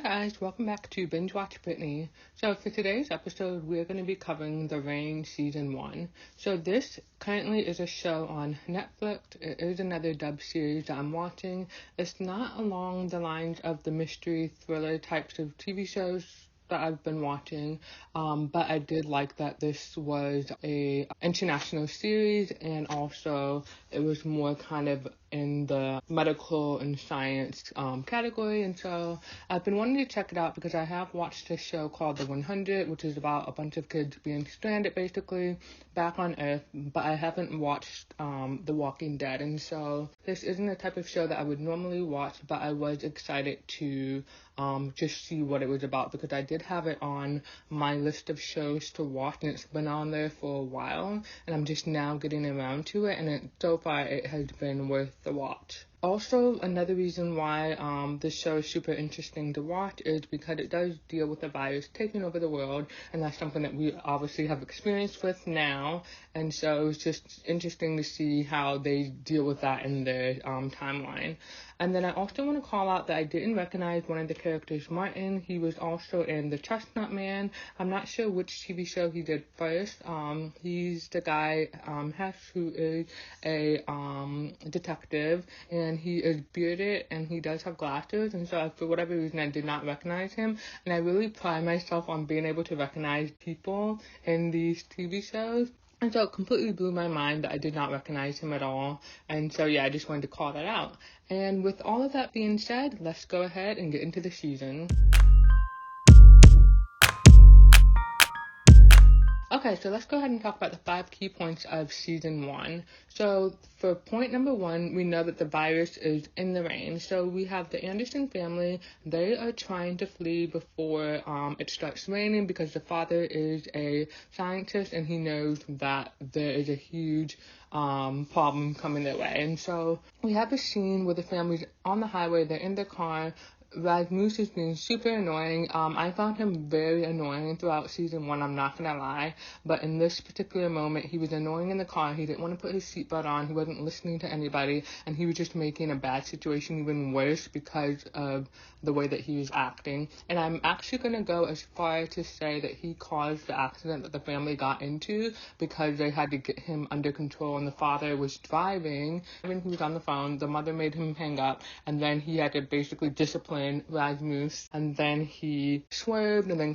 guys, welcome back to Binge Watch Britney. So for today's episode, we're going to be covering The Reign Season 1. So this currently is a show on Netflix. It is another dub series that I'm watching. It's not along the lines of the mystery thriller types of TV shows that I've been watching, but I did like that this was a international series, and also it was more kind of in the medical and science category, and so I've been wanting to check it out because I have watched a show called The 100, which is about a bunch of kids being stranded basically back on Earth, but I haven't watched The Walking Dead, and so this isn't the type of show that I would normally watch, but I was excited to just see what it was about because I did have it on my list of shows to watch, and it's been on there for a while, and I'm just now getting around to it, and so far it has been worth the watch. Also, another reason why this show is super interesting to watch is because it does deal with the virus taking over the world, and that's something that we obviously have experience with now, and so it's just interesting to see how they deal with that in their timeline. And then I also want to call out that I didn't recognize one of the characters, Martin. He was also in The Chestnut Man. I'm not sure which TV show he did first. He's the guy, Hess, who is a detective, and he is bearded, and he does have glasses, and so for whatever reason I did not recognize him, and I really pride myself on being able to recognize people in these TV shows. And so it completely blew my mind that I did not recognize him at all. And so, yeah, I just wanted to call that out. And with all of that being said, let's go ahead and get into the season. Okay, so let's go ahead and talk about the 5 key points of Season 1. So for point number 1, we know that the virus is in the Reign. So we have the Anderson family. They are trying to flee before it starts raining because the father is a scientist and he knows that there is a huge problem coming their way. And so we have a scene where the family's on the highway, they're in their car. Rasmus is being super annoying. I found him very annoying throughout Season 1, I'm not gonna lie. But in this particular moment, he was annoying in the car. He didn't want to put his seatbelt on. He wasn't listening to anybody. And he was just making a bad situation even worse because of the way that he was acting. And I'm actually gonna go as far to say that he caused the accident that the family got into because they had to get him under control. And the father was driving. When he was on the phone, the mother made him hang up. And then he had to basically discipline Rasmus, and then he swerved and then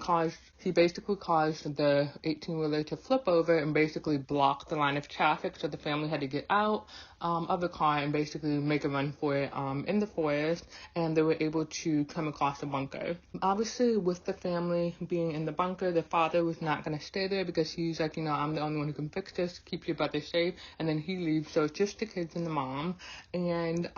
basically caused the 18-wheeler to flip over and basically block the line of traffic, so the family had to get out of the car and basically make a run for it in the forest, and they were able to come across a bunker. Obviously, with the family being in the bunker, the father was not going to stay there because he's like, I'm the only one who can fix this, keep your brother safe, and then he leaves, so it's just the kids and the mom. And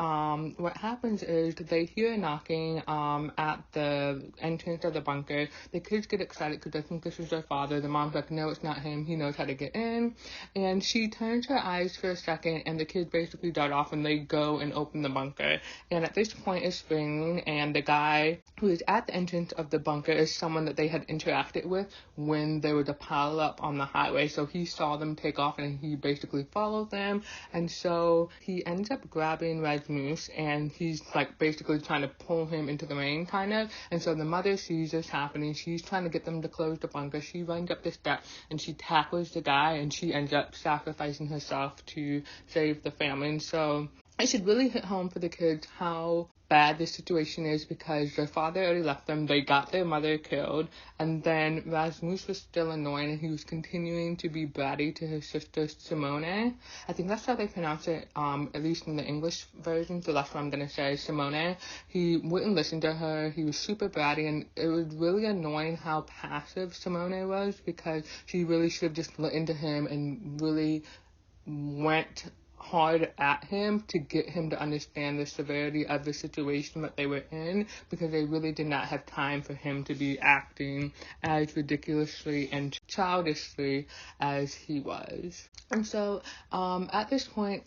what happens is they hear knocking at the entrance of the bunker. The kids get excited because they think this is their father. The mom's like, no, it's not him. He knows how to get in. And she turns her eyes for a second, and the kids basically dart off, and they go and open the bunker. And at this point, it's raining, and the guy who is at the entrance of the bunker is someone that they had interacted with when there was a pileup on the highway. So he saw them take off, and he basically followed them. And so he ends up grabbing Rasmus, and he's like basically trying to pull him into the rain, kind of. And so the mother sees this happening. She's trying to get them to close the bunker. She runs up the steps and she tackles the guy, and she ends up sacrificing herself to save the family. And so it should really hit home for the kids how bad this situation is because their father already left them. They got their mother killed, and then Rasmus was still annoying, and he was continuing to be bratty to his sister Simone. I think that's how they pronounce it, at least in the English version, so that's what I'm gonna say, Simone. He wouldn't listen to her. He was super bratty, and it was really annoying how passive Simone was because she really should have just listened to him and really went hard at him to get him to understand the severity of the situation that they were in, because they really did not have time for him to be acting as ridiculously and childishly as he was. And so at this point,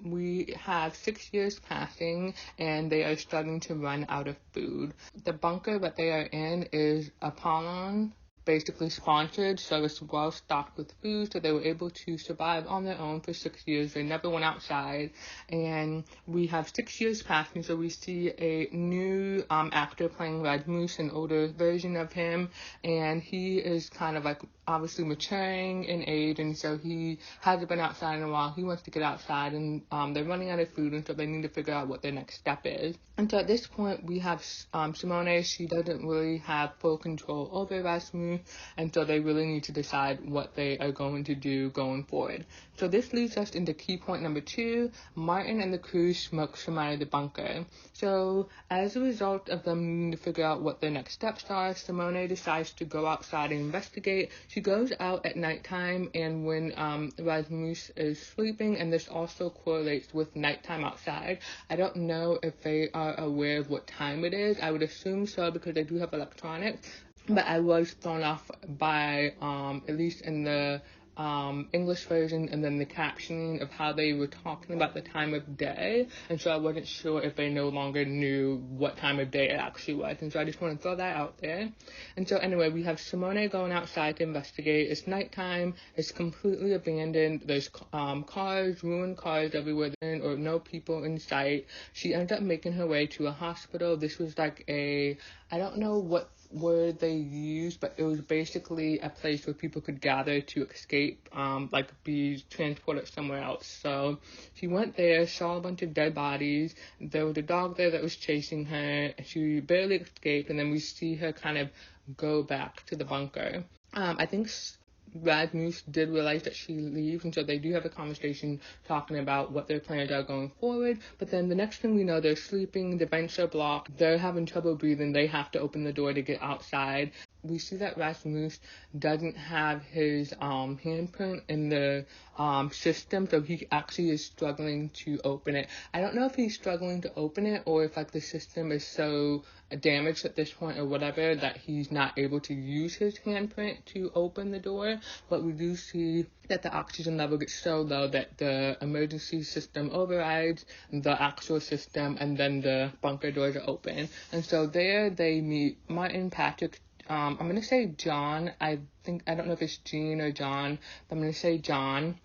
we have 6 years passing, and they are starting to run out of food. The bunker that they are in is Apollon basically sponsored, so it's well stocked with food, so they were able to survive on their own for 6 years. They never went outside, and we have 6 years passing, so we see a new actor playing Rasmus, an older version of him, and he is kind of like obviously maturing in age, and so he hasn't been outside in a while. He wants to get outside, and they're running out of food, and so they need to figure out what their next step is. And so at this point, we have Simone. She doesn't really have full control over Rasmus, and so they really need to decide what they are going to do going forward. So this leads us into key point number 2. Martin and the crew smoke some out of the bunker. So as a result of them needing to figure out what their next steps are, Simone decides to go outside and investigate. She goes out at nighttime and when Rasmus is sleeping, and this also correlates with nighttime outside. I don't know if they are aware of what time it is. I would assume so because they do have electronics, but I was thrown off by, at least in the English version and then the captioning of how they were talking about the time of day, and so I wasn't sure if they no longer knew what time of day it actually was, and so I just want to throw that out there. And so anyway, we have Simone going outside to investigate. It's nighttime, it's completely abandoned, there's ruined cars everywhere, or no people in sight. She ends up making her way to a hospital. This was like I don't know what word they used, but it was basically a place where people could gather to escape, like be transported somewhere else. So she went there, saw a bunch of dead bodies. There was a dog there that was chasing her. She barely escaped, and then we see her kind of go back to the bunker. I think Rasmus did realize that she leaves, and so they do have a conversation talking about what their plans are going forward. But then the next thing we know, they're sleeping, the vents are blocked, they're having trouble breathing, they have to open the door to get outside. We see that Rasmus doesn't have his handprint in the system, so he actually is struggling to open it. I don't know if he's struggling to open it or if like the system is so damaged at this point or whatever that he's not able to use his handprint to open the door, but we do see that the oxygen level gets so low that the emergency system overrides the actual system, and then the bunker doors are open. And so there they meet Martin, Patrick, I'm going to say John. I don't know if it's Jean or John, but I'm going to say John,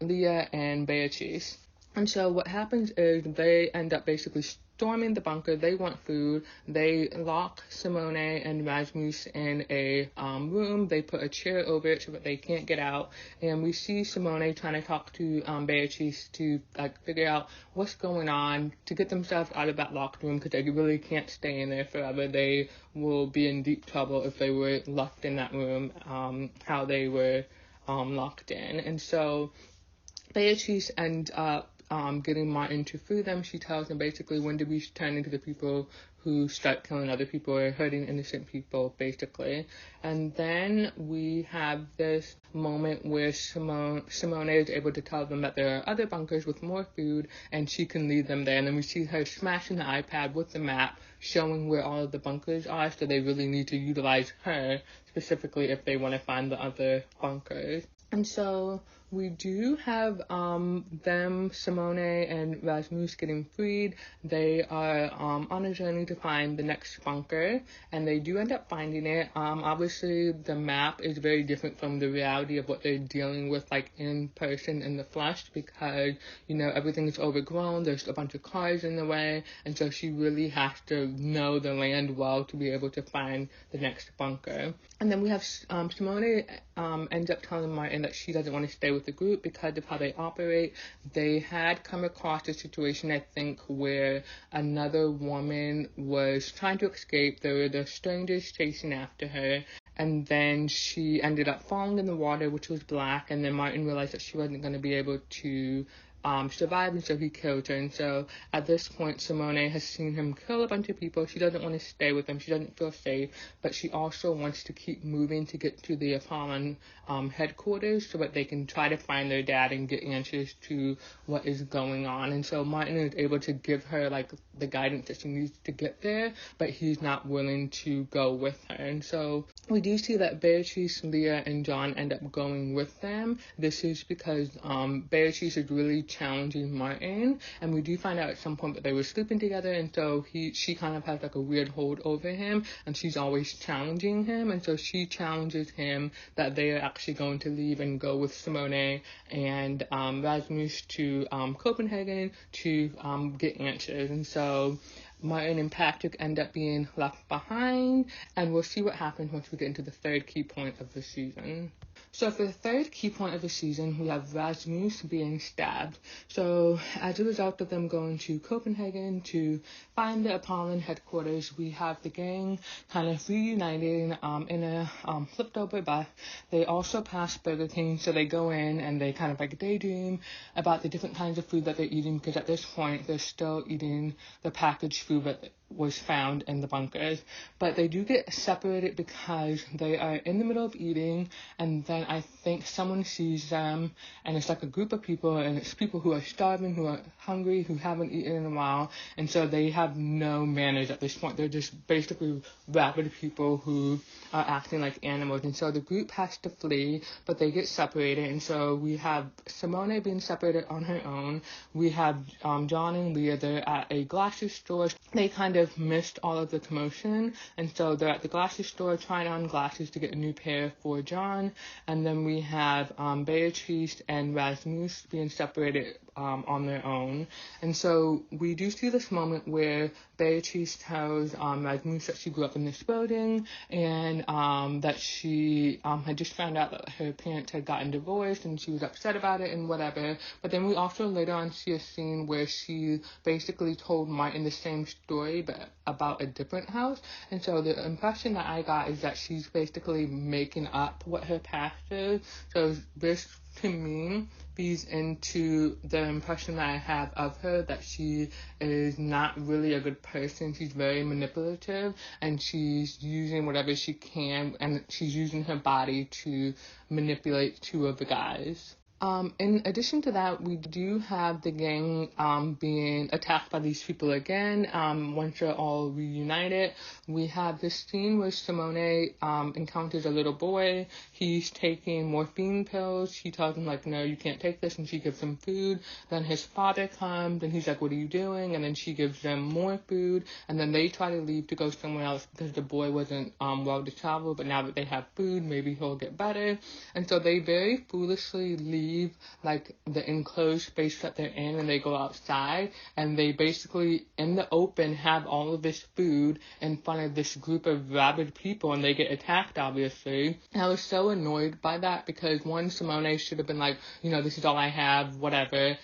Leah, and Beatrice. And so what happens is they end up basically storming the bunker. They want food. They lock Simone and Rasmus in a room. They put a chair over it so that they can't get out. And we see Simone trying to talk to Beatrice to figure out what's going on, to get themselves out of that locked room, because they really can't stay in there forever. They will be in deep trouble if they were locked in that room, how they were locked in. And so Beatrice ends up getting Martin to free them. She tells him basically, when did we turn into the people who start killing other people or hurting innocent people, basically. And then we have this moment where Simone is able to tell them that there are other bunkers with more food, and she can lead them there. And then we see her smashing the iPad with the map, showing where all of the bunkers are, so they really need to utilize her, specifically if they want to find the other bunkers. And so we do have them, Simone and Rasmus, getting freed. They are on a journey to find the next bunker, and they do end up finding it. Obviously, the map is very different from the reality of what they're dealing with, like in person in the flesh, because, everything is overgrown. There's a bunch of cars in the way, and so she really has to know the land well to be able to find the next bunker. And then we have Simone ends up telling Martin that she doesn't want to stay with the group because of how they operate. They had come across a situation, I think, where another woman was trying to escape. There were the strangers chasing after her, and then she ended up falling in the water, which was black, and then Martin realized that she wasn't going to be able to survive, and so he killed her. And so at this point, Simone has seen him kill a bunch of people. She doesn't want to stay with him. She doesn't feel safe, but she also wants to keep moving to get to the Apollon headquarters so that they can try to find their dad and get answers to what is going on. And so Martin is able to give her the guidance that she needs to get there, but he's not willing to go with her. And so we do see that Beatrice, Leah, and John end up going with them. This is because Beatrice is really challenging Martin, and we do find out at some point that they were sleeping together, and so she kind of has like a weird hold over him, and she's always challenging him, and so she challenges him that they are actually going to leave and go with Simone and Rasmus to Copenhagen to get answers, and so Martin and Patrick end up being left behind, and we'll see what happens once we get into the third key point of the season. So for the third key point of the season, we have Rasmus being stabbed. So as a result of them going to Copenhagen to find the Apollon headquarters, we have the gang kind of reuniting in a flipped over bus. They also pass Burger King, so they go in and they kind of like daydream about the different kinds of food that they're eating, because at this point they're still eating the packaged food that was found in the bunkers. But they do get separated because they are in the middle of eating, and then I think someone sees them, and it's like a group of people, and it's people who are starving, who are hungry, who haven't eaten in a while, and so they have no manners at this point. They're just basically rabid people who are acting like animals, and so the group has to flee, but they get separated, and so we have Simone being separated on her own. We have John and Leah, they're at a glasses store. They kind of missed all of the commotion, and so they're at the glasses store trying on glasses to get a new pair for John, and then we have Beatrice and Rasmus being separated on their own. And so we do see this moment where Beatrice tells Rasmus that she grew up in this building, and that she had just found out that her parents had gotten divorced, and she was upset about it and whatever. But then we also later on see a scene where she basically told Martin the same story but about a different house, and so the impression that I got is that she's basically making up what her past is. So this, to me, feeds into the impression that I have of her, that she is not really a good person. She's very manipulative, and she's using whatever she can, and she's using her body to manipulate two of the guys. In addition to that, we do have the gang being attacked by these people again. Once they're all reunited, we have this scene where Simone encounters a little boy. He's taking morphine pills. She tells him, like, no, you can't take this, and she gives him food. Then his father comes, and he's like, what are you doing? And then she gives them more food, and then they try to leave to go somewhere else because the boy wasn't well to travel, but now that they have food, maybe he'll get better. And so they very foolishly leave like the enclosed space that they're in, and they go outside, and they basically in the open have all of this food in front of this group of rabid people, and they get attacked, obviously. And I was so annoyed by that because one, Simone should have been like, you know, this is all I have, whatever.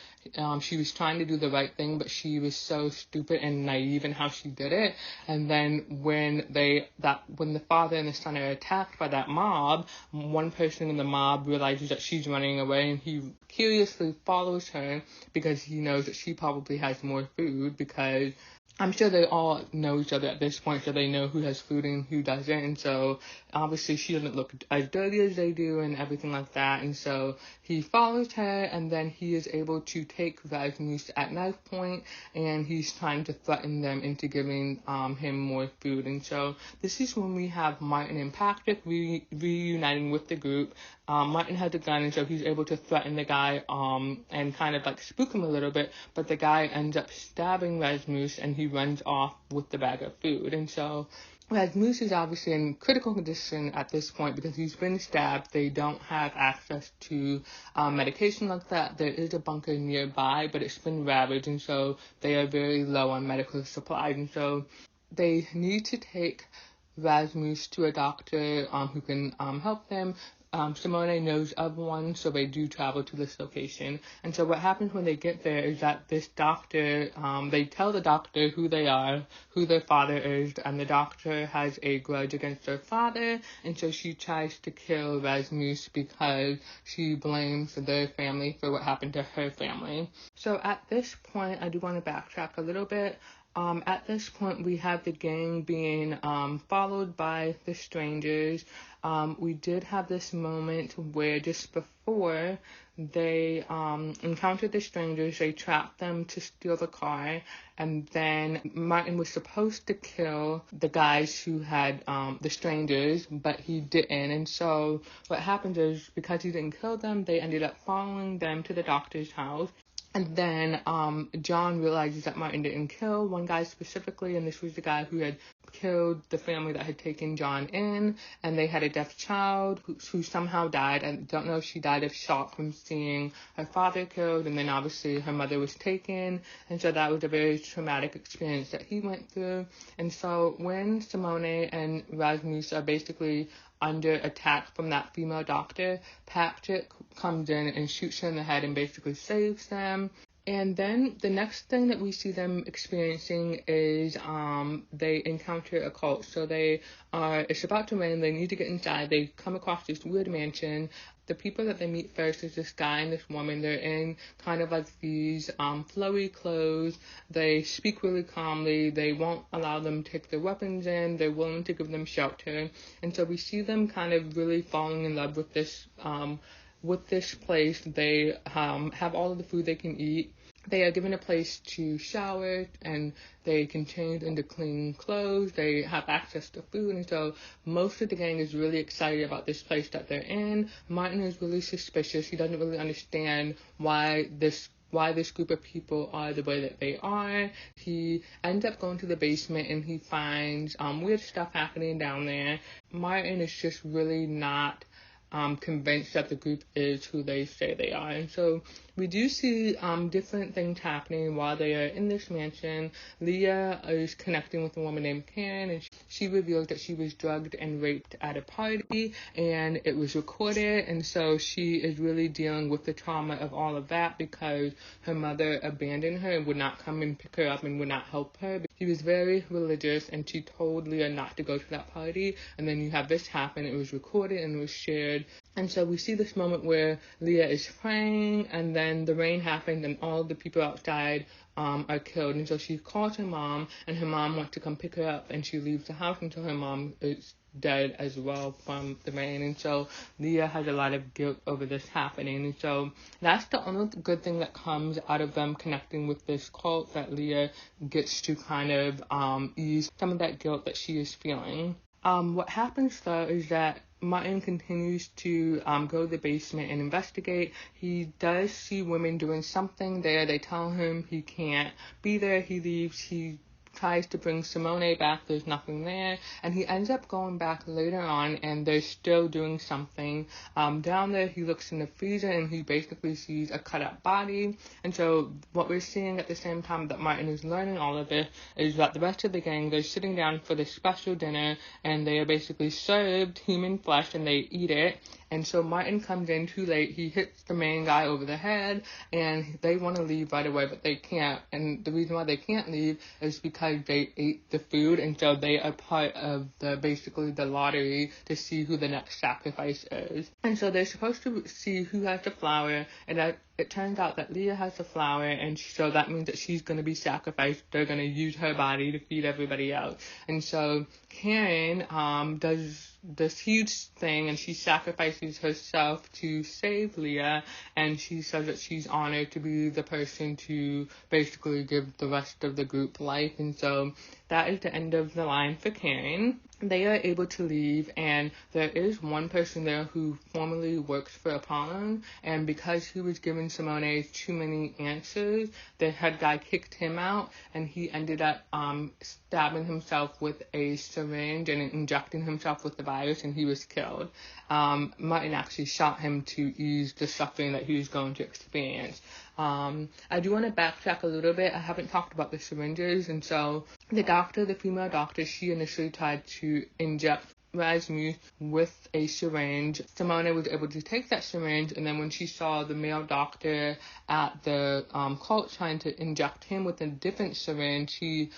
She was trying to do the right thing, but she was so stupid and naive in how she did it. And then when the father and the son are attacked by that mob, one person in the mob realizes that she's running away, and he curiously follows her because he knows that she probably has more food, because I'm sure they all know each other at this point, so they know who has food and who doesn't, and so obviously she doesn't look as dirty as they do and everything like that, and so he follows her, and then he is able to take Rasmus at knife point, and he's trying to threaten them into giving him more food. And so this is when we have Martin and Patrick reuniting with the group. Martin has a gun, and so he's able to threaten the guy and kind of like spook him a little bit, but the guy ends up stabbing Rasmus, and he runs off with the bag of food. And so Rasmus is obviously in critical condition at this point because he's been stabbed. They don't have access to medication like that. There is a bunker nearby, but it's been ravaged, and so they are very low on medical supplies, and so they need to take Rasmus to a doctor who can help them. Simone knows of one, so they do travel to this location. And so what happens when they get there is that this doctor, they tell the doctor who they are, who their father is, and the doctor has a grudge against their father, and so she tries to kill Rasmus because she blames their family for what happened to her family. So at this point, I do want to backtrack a little bit. At this point, we have the gang being followed by the strangers. We did have this moment where just before they encountered the strangers. They trapped them to steal the car, and then Martin was supposed to kill the guys who had the strangers, but he didn't. And so what happened is, because he didn't kill them, they ended up following them to the doctor's house. And then John realizes that Martin didn't kill one guy specifically, and this was the guy who had killed the family that had taken John in, and they had a deaf child who somehow died. I don't know if she died of shock from seeing her father killed, and then obviously her mother was taken, and so that was a very traumatic experience that he went through. And so when Simone and Rasmus are basically under attack from that female doctor, Patrick comes in and shoots her in the head and basically saves them. And then the next thing that we see them experiencing is they encounter a cult. So it's about to rain, they need to get inside. They come across this weird mansion. The people that they meet first is this guy and this woman. They're in kind of like these flowy clothes. They speak really calmly. They won't allow them to take their weapons in. They're willing to give them shelter. And so we see them kind of really falling in love with this place. They have all of the food they can eat. They are given a place to shower, and they can change into clean clothes. They have access to food, and so most of the gang is really excited about this place that they're in. Martin is really suspicious. He doesn't really understand why this group of people are the way that they are. He ends up going to the basement, and he finds weird stuff happening down there. Martin is just really not convinced that the group is who they say they are. And so we do see different things happening while they are in this mansion. Leah is connecting with a woman named Karen, and she reveals that she was drugged and raped at a party, and it was recorded. And so she is really dealing with the trauma of all of that, because her mother abandoned her and would not come and pick her up and would not help her. She was very religious, and she told Leah not to go to that party. And then you have this happen. It was recorded and was shared. And so we see this moment where Leah is praying, and then the rain happens, and all the people outside are killed. And so she calls her mom, and her mom wants to come pick her up, and she leaves the house until her mom is dead as well from the rain. And so Leah has a lot of guilt over this happening. And so that's the only good thing that comes out of them connecting with this cult, that Leah gets to kind of ease some of that guilt that she is feeling. What happens though is that Martin continues to go to the basement and investigate. He does see women doing something there. They tell him he can't be there. He leaves. He tries to bring Simone back. There's nothing there. And he ends up going back later on, and they're still doing something. Down there, he looks in the freezer, and he basically sees a cut-up body. And so what we're seeing at the same time that Martin is learning all of this is that the rest of the gang, they're sitting down for this special dinner, and they are basically served human flesh, and they eat it. And so Martin comes in too late. He hits the main guy over the head, and they want to leave right away, but they can't. And the reason why they can't leave is because they ate the food, and so they are part of the lottery to see who the next sacrifice is. And so they're supposed to see who has the flower, and it turns out that Leah has the flower, and so that means that she's going to be sacrificed. They're going to use her body to feed everybody else. And so Karen does this huge thing, and she sacrifices herself to save Leah, and she says that she's honored to be the person to basically give the rest of the group life. And so that is the end of the line for Karen. They are able to leave, and there is one person there who formerly works for Apollon, and because he was giving Simone too many answers, the head guy kicked him out, and he ended up stabbing himself with a syringe and injecting himself with the virus, and he was killed. Martin actually shot him to ease the suffering that he was going to experience. I do want to backtrack a little bit. I haven't talked about the syringes, and so the female doctor, she initially tried to inject Rasmus with a syringe. Simone was able to take that syringe, and then when she saw the male doctor at the cult trying to inject him with a different syringe, she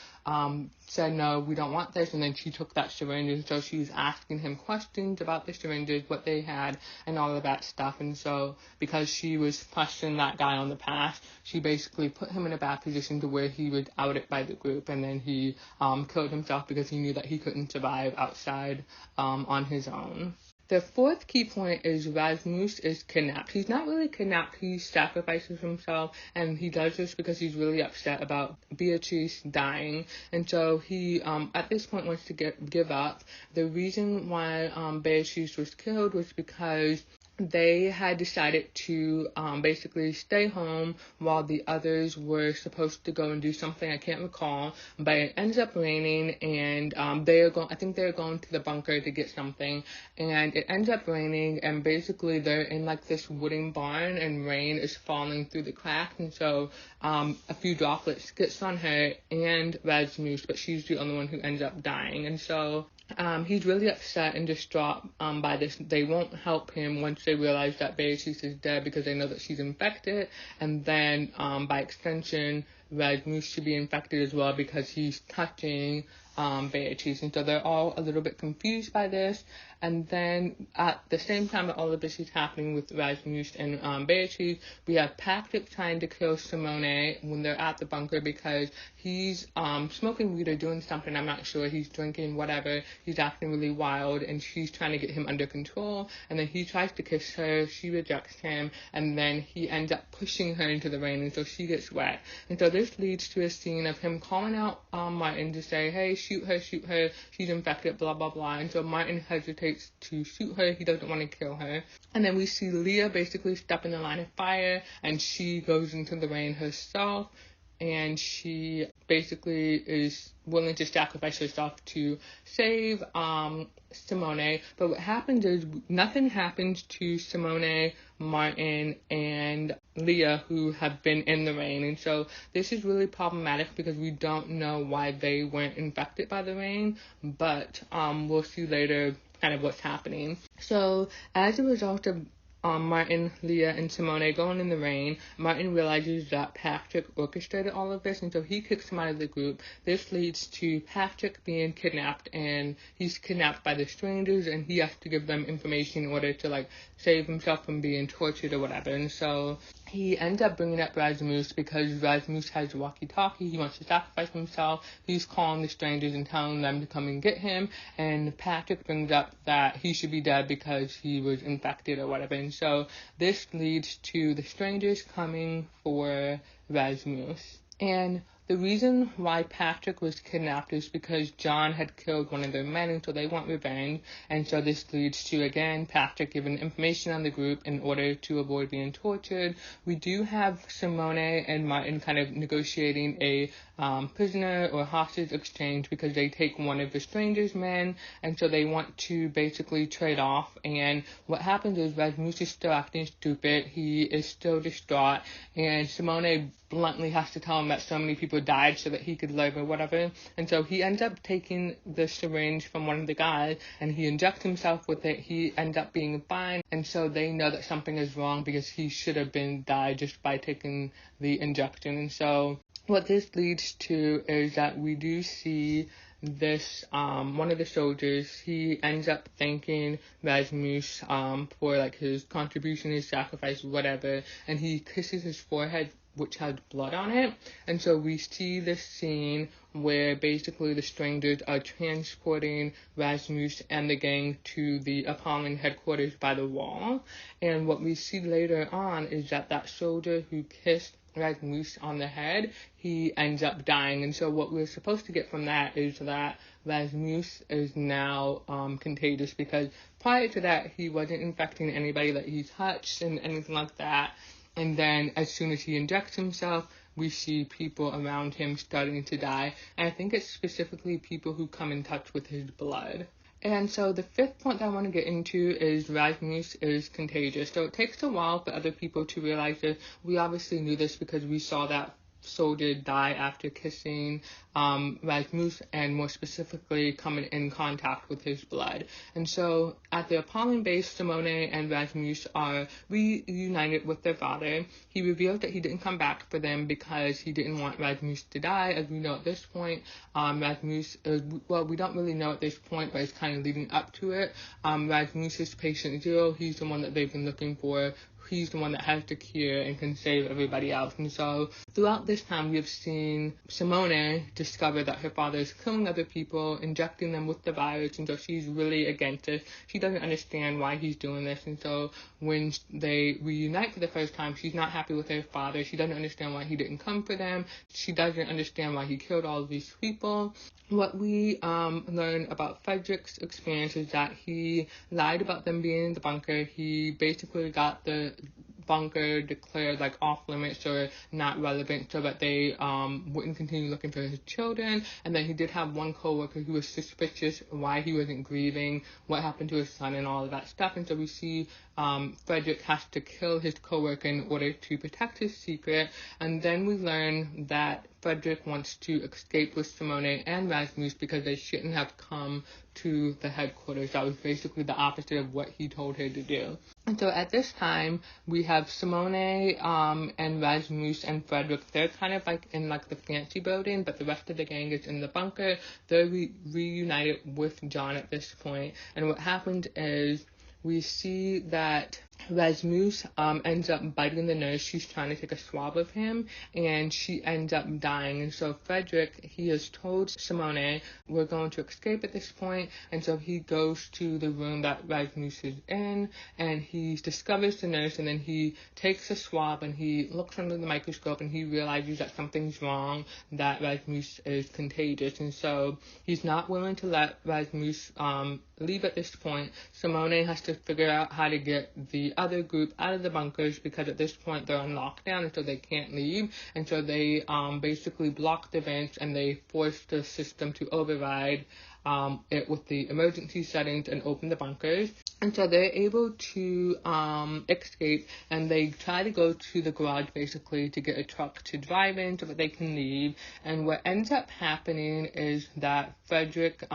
said, no, we don't want this, and then she took that syringe, and so she was asking him questions about the syringes, what they had, and all of that stuff. And so because she was questioning that guy on the past, she basically put him in a bad position to where he was outed by the group, and then he killed himself because he knew that he couldn't survive outside on his own. The fourth key point is Rasmus is kidnapped. He's not really kidnapped, he sacrifices himself, and he does this because he's really upset about Beatrice dying. And so he, at this point, wants to give up. The reason why Beatrice was killed was because they had decided to basically stay home while the others were supposed to go and do something. I can't recall, but it ends up raining, and I think they're going to the bunker to get something, and it ends up raining, and basically they're in like this wooden barn, and rain is falling through the cracks, and so a few droplets gets on her and Rasmus, but she's the only one who ends up dying, and so he's really upset and distraught by this. They won't help him once they realize that Beatrice is dead because they know that she's infected, and then by extension, Rasmus should be infected as well because he's touching Beatrice, and so they're all a little bit confused by this. And then at the same time that all of this is happening with Rasmus and Beatrice, we have Patrick trying to kill Simone when they're at the bunker because he's smoking weed or doing something, I'm not sure, he's drinking, whatever, he's acting really wild, and she's trying to get him under control, and then he tries to kiss her, she rejects him, and then he ends up pushing her into the rain, and so she gets wet. And so this leads to a scene of him calling out Martin to say, hey, shoot her, she's infected, blah, blah, blah. And so Martin hesitates to shoot her, he doesn't want to kill her. And then we see Leah basically step in the line of fire, and she goes into the rain herself, and she basically is willing to sacrifice herself to save Simone. But what happens is nothing happens to Simone, Martin, and Leah, who have been in the rain. And so this is really problematic because we don't know why they weren't infected by the rain, but we'll see later kind of what's happening. So as a result of Martin, Leah, and Simone going in the rain, Martin realizes that Patrick orchestrated all of this, and so he kicks him out of the group. This leads to Patrick being kidnapped, and he's kidnapped by the strangers, and he has to give them information in order to, like, save himself from being tortured or whatever. And so he ends up bringing up Rasmus because Rasmus has a walkie-talkie. He wants to sacrifice himself. He's calling the strangers and telling them to come and get him, and Patrick brings up that he should be dead because he was infected or whatever. And so this leads to the strangers coming for Rasmus. And the reason why Patrick was kidnapped is because John had killed one of their men, and so they want revenge. And so this leads to, again, Patrick giving information on the group in order to avoid being tortured. We do have Simone and Martin kind of negotiating a prisoner or hostage exchange because they take one of the strangers' men, and so they want to basically trade off. And what happens is Rasmus is still acting stupid. He is still distraught, and Simone bluntly has to tell him that so many people died so that he could live or whatever. And so he ends up taking the syringe from one of the guys, and he injects himself with it. He ends up being fine, and so they know that something is wrong because he should have been died just by taking the injection. And so what this leads to is that we do see this one of the soldiers, he ends up thanking Rasmus for like his contribution, his sacrifice, whatever, and he kisses his forehead, which has blood on it. And so we see this scene where basically the strangers are transporting Rasmus and the gang to the Apollon headquarters by the wall. And what we see later on is that soldier who kissed Rasmus on the head, he ends up dying. And so what we're supposed to get from that is that Rasmus is now contagious, because prior to that he wasn't infecting anybody that he touched and anything like that. And then as soon as he injects himself, we see people around him starting to die. And I think it's specifically people who come in touch with his blood. And so the fifth point that I want to get into is Rasmus is contagious. So it takes a while for other people to realize this. We obviously knew this because we saw that soldier die after kissing Rasmus, and more specifically coming in contact with his blood. And so at the Apollon base, Simone and Rasmus are reunited with their father. He reveals that he didn't come back for them because he didn't want Rasmus to die. As we know at this point, Rasmus, we don't really know at this point, but it's kind of leading up to it. Rasmus is patient zero. He's the one that they've been looking for, he's the one that has the cure and can save everybody else. And so throughout this time, we have seen Simone discover that her father is killing other people, injecting them with the virus, and so she's really against it. She doesn't understand why he's doing this, and so when they reunite for the first time, she's not happy with her father. She doesn't understand why he didn't come for them. She doesn't understand why he killed all of these people. What we learn about Frederick's experience is that he lied about them being in the bunker. He basically got the bunker declared like off limits or not relevant so that they wouldn't continue looking for his children. And then he did have one coworker who was suspicious why he wasn't grieving, what happened to his son, and all of that stuff. And so we see Frederick has to kill his coworker in order to protect his secret. And then we learn that Frederick wants to escape with Simone and Rasmus because they shouldn't have come to the headquarters. That was basically the opposite of what he told her to do. And so at this time, we have Simone and Rasmus and Frederick. They're kind of like in like the fancy building, but the rest of the gang is in the bunker. They're reunited with John at this point. And what happened is we see that Rasmus ends up biting the nurse. She's trying to take a swab of him, and she ends up dying. And so Frederick, he has told Simone, we're going to escape at this point. And so he goes to the room that Rasmus is in, and he discovers the nurse, and then he takes a swab, and he looks under the microscope, and he realizes that something's wrong, that Rasmus is contagious. And so he's not willing to let Rasmus leave at this point. Simone has to figure out how to get the other group out of the bunkers because at this point they're on lockdown and so they can't leave. And so they basically block the vents and they force the system to override it with the emergency settings and open the bunkers. And so they're able to escape, and they try to go to the garage basically to get a truck to drive in so that they can leave. And what ends up happening is that Frederick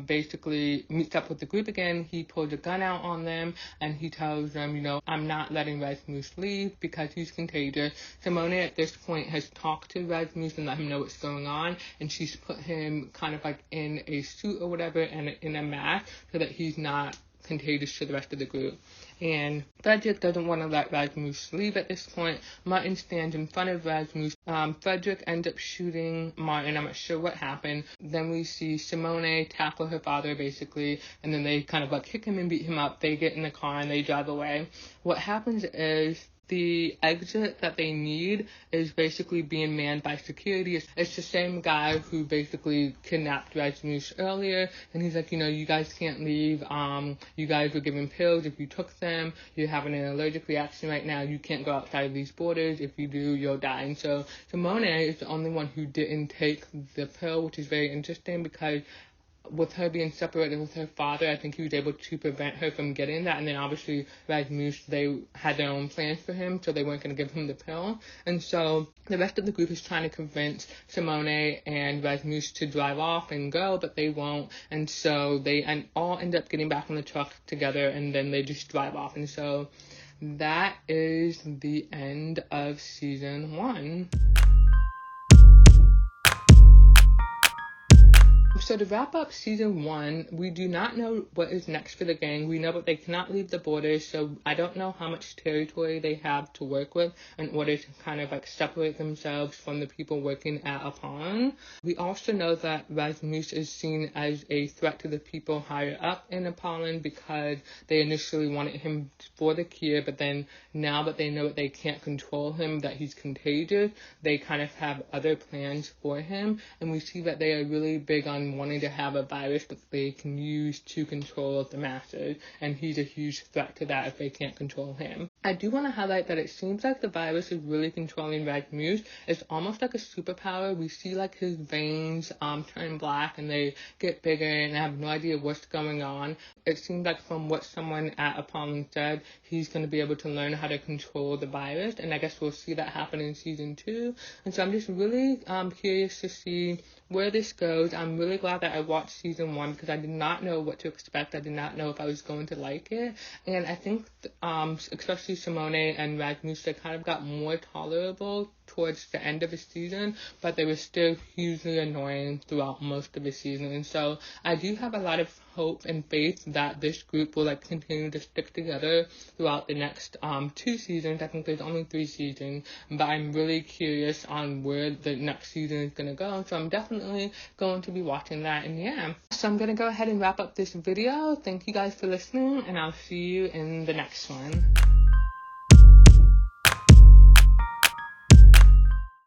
basically meets up with the group again. He pulls a gun out on them and he tells them, you know, I'm not letting Rasmus leave because he's contagious. Simone at this point has talked to Rasmus and let him know what's going on, and she's put him kind of like in a suit or whatever and in a mask so that he's not contagious to the rest of the group. And Frederick doesn't want to let Rasmus leave at this point. Martin stands in front of Rasmus. Frederick ends up shooting Martin. I'm not sure what happened. Then we see Simone tackle her father basically, and then they kind of like kick him and beat him up. They get in the car and they drive away. What happens is the exit that they need is basically being manned by security. It's the same guy who basically kidnapped Rasmus earlier, and he's like, you know, you guys can't leave. You guys were given pills. If you took them, you're having an allergic reaction right now. You can't go outside of these borders. If you do, you'll die. And so Simone is the only one who didn't take the pill, which is very interesting because with her being separated with her father, I think he was able to prevent her from getting that. And then obviously Rasmus, they had their own plans for him, so they weren't going to give him the pill. And so the rest of the group is trying to convince Simone and Rasmus to drive off and go, but they won't. And so they all end up getting back on the truck together, and then they just drive off. And so that is the end of season 1. So to wrap up season 1, we do not know what is next for the gang. We know that they cannot leave the borders, so I don't know how much territory they have to work with in order to kind of like separate themselves from the people working at Apollon. We also know that Rasmus is seen as a threat to the people higher up in Apollon because they initially wanted him for the cure, but then now that they know that they can't control him, that he's contagious, they kind of have other plans for him. And we see that they are really big on wanting to have a virus that they can use to control the masses, and he's a huge threat to that if they can't control him. I do want to highlight that it seems like the virus is really controlling Rasmus. It's almost like a superpower. We see like his veins turn black and they get bigger, and I have no idea what's going on. It seems like from what someone at Apollon said, he's going to be able to learn how to control the virus, and I guess we'll see that happen in season 2. And so I'm just really curious to see where this goes. I'm really glad that I watched season 1 because I did not know what to expect. I did not know if I was going to like it. And I think especially Simone and Rasmus, they kind of got more tolerable towards the end of the season, but they were still hugely annoying throughout most of the season. And so I do have a lot of hope and faith that this group will like continue to stick together throughout the next 2 seasons. I think there's only 3 seasons, but I'm really curious on where the next season is gonna go. So I'm definitely going to be watching that. And yeah, so I'm gonna go ahead and wrap up this video. Thank you guys for listening, and I'll see you in the next one.